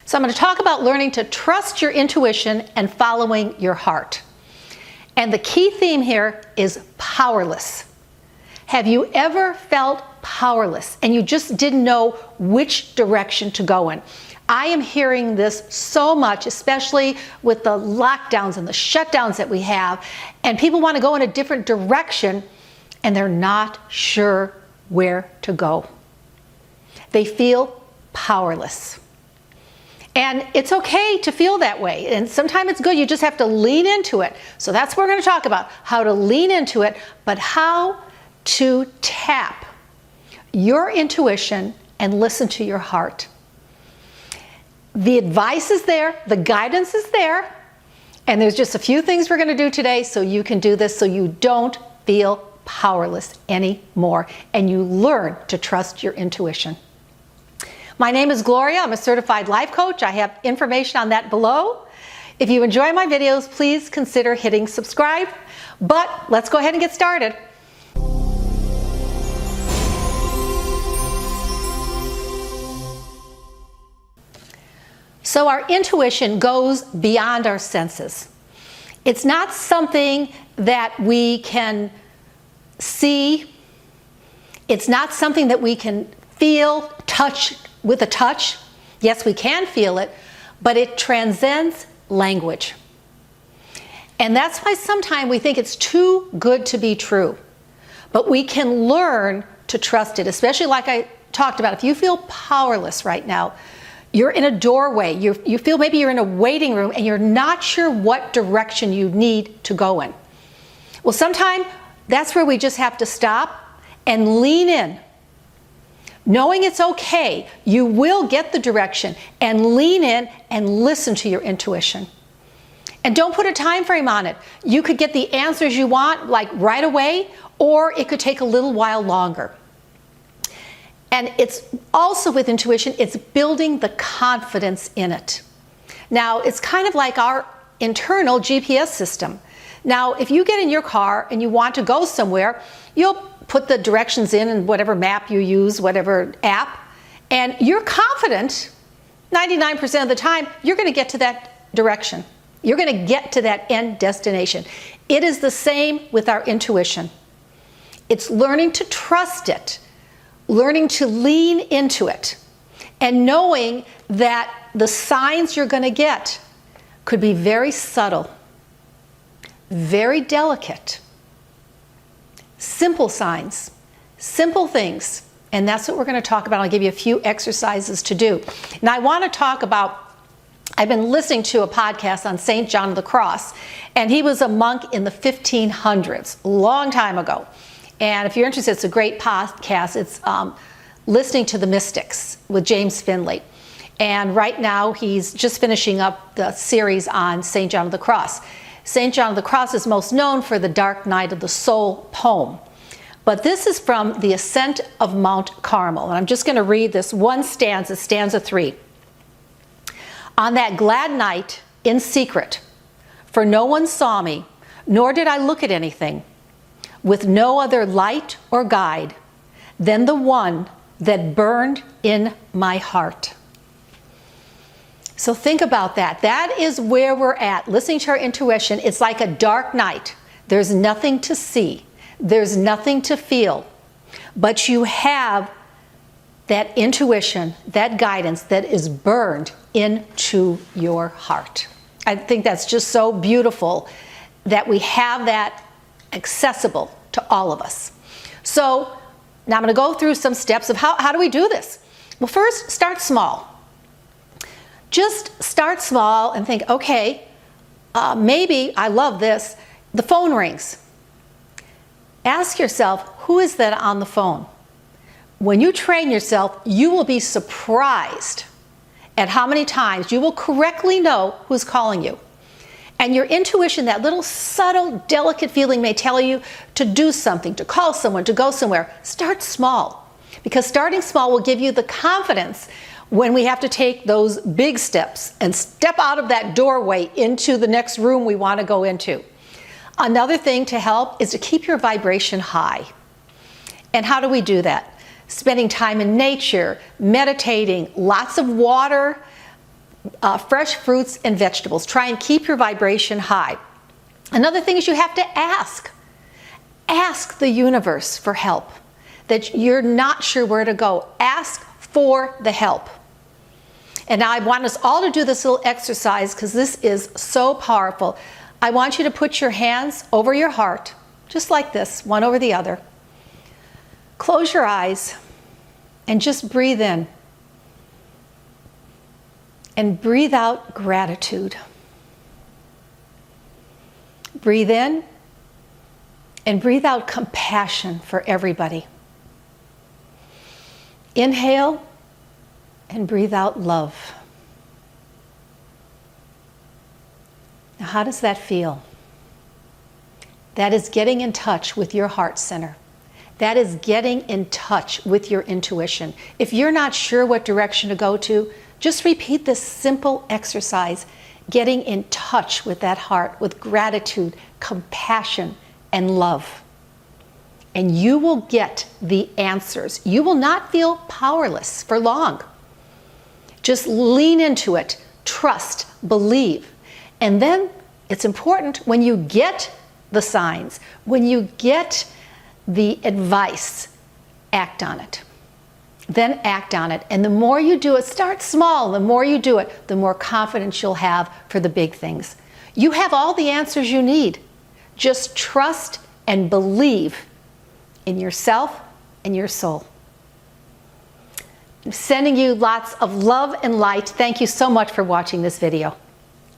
So I'm going to talk about learning to trust your intuition and following your heart. And the key theme here is powerless. Have you ever felt powerless and you just didn't know which direction to go in? I am hearing this so much, especially with the lockdowns and the shutdowns that we have, and people want to go in a different direction and they're not sure where to go. They feel powerless. And it's okay to feel that way. And sometimes it's good. You just have to lean into it. So that's what we're going to talk about, how to lean into it, but how to tap your intuition and listen to your heart. The advice is there, the guidance is there, and there's just a few things we're going to do today so you can do this so you don't feel powerless anymore and you learn to trust your intuition. My name is Gloria. I'm a certified life coach. I have information on that below. If you enjoy my videos, please consider hitting subscribe. But let's go ahead and get started. So our intuition goes beyond our senses. It's not something that we can see. It's not something that we can feel, touch with a touch. Yes, we can feel it, but it transcends language. And that's why sometimes we think it's too good to be true. But we can learn to trust it, especially like I talked about. If you feel powerless right now, you're in a doorway, you feel maybe you're in a waiting room and you're not sure what direction you need to go in. Well, sometimes that's where we just have to stop and lean in. Knowing it's okay, you will get the direction, and lean in and listen to your intuition. And don't put a time frame on it. You could get the answers you want like right away, or it could take a little while longer. And it's also with intuition, it's building the confidence in it. Now, it's kind of like our internal GPS system. Now, if you get in your car and you want to go somewhere, you'll put the directions in whatever map you use, whatever app, and you're confident 99% of the time you're going to get to that direction. You're going to get to that end destination. It is the same with our intuition. It's learning to trust it, learning to lean into it, and knowing that the signs you're going to get could be very subtle, very delicate, simple signs, simple things. And that's what we're going to talk about. I'll give you a few exercises to do. Now, I want to talk about, I've been listening to a podcast on St. John of the Cross, and he was a monk in the 1500s, a long time ago. And if you're interested, it's a great podcast. It's Listening to the Mystics with James Finley. And right now, he's just finishing up the series on St. John of the Cross. St. John of the Cross is most known for the Dark Night of the Soul poem. But this is from the Ascent of Mount Carmel. And I'm just going to read this one stanza, stanza 3. On that glad night, in secret, for no one saw me, nor did I look at anything, with no other light or guide than the one that burned in my heart. So think about that. That is where we're at. Listening to our intuition, it's like a dark night. There's nothing to see. There's nothing to feel. But you have that intuition, that guidance that is burned into your heart. I think that's just so beautiful that we have that accessible to all of us. So now I'm going to go through some steps of how do we do this? Well, first, start small. Just start small and think, okay, maybe, I love this, the phone rings. Ask yourself, who is that on the phone? When you train yourself, you will be surprised at how many times you will correctly know who's calling you. And your intuition, that little subtle, delicate feeling may tell you to do something, to call someone, to go somewhere. Start small, because starting small will give you the confidence when we have to take those big steps and step out of that doorway into the next room we want to go into. Another thing to help is to keep your vibration high. And how do we do that? Spending time in nature, meditating, lots of water, fresh fruits and vegetables. Try and keep your vibration high. Another thing is you have to ask. Ask the universe for help. That you're not sure where to go. Ask for the help. And now I want us all to do this little exercise because this is so powerful. I want you to put your hands over your heart, just like this, one over the other. Close your eyes and just breathe in. And breathe out gratitude. Breathe in and breathe out compassion for everybody. Inhale and breathe out love. Now, how does that feel? That is getting in touch with your heart center. That is getting in touch with your intuition. If you're not sure what direction to go to, just repeat this simple exercise, getting in touch with that heart, with gratitude, compassion, and love. And you will get the answers. You will not feel powerless for long. Just lean into it, trust, believe. And then it's important when you get the signs, when you get the advice, act on it. Then act on it. And the more you do it, start small. The more you do it, the more confidence you'll have for the big things. You have all the answers you need. Just trust and believe in yourself and your soul. I'm sending you lots of love and light. Thank you so much for watching this video.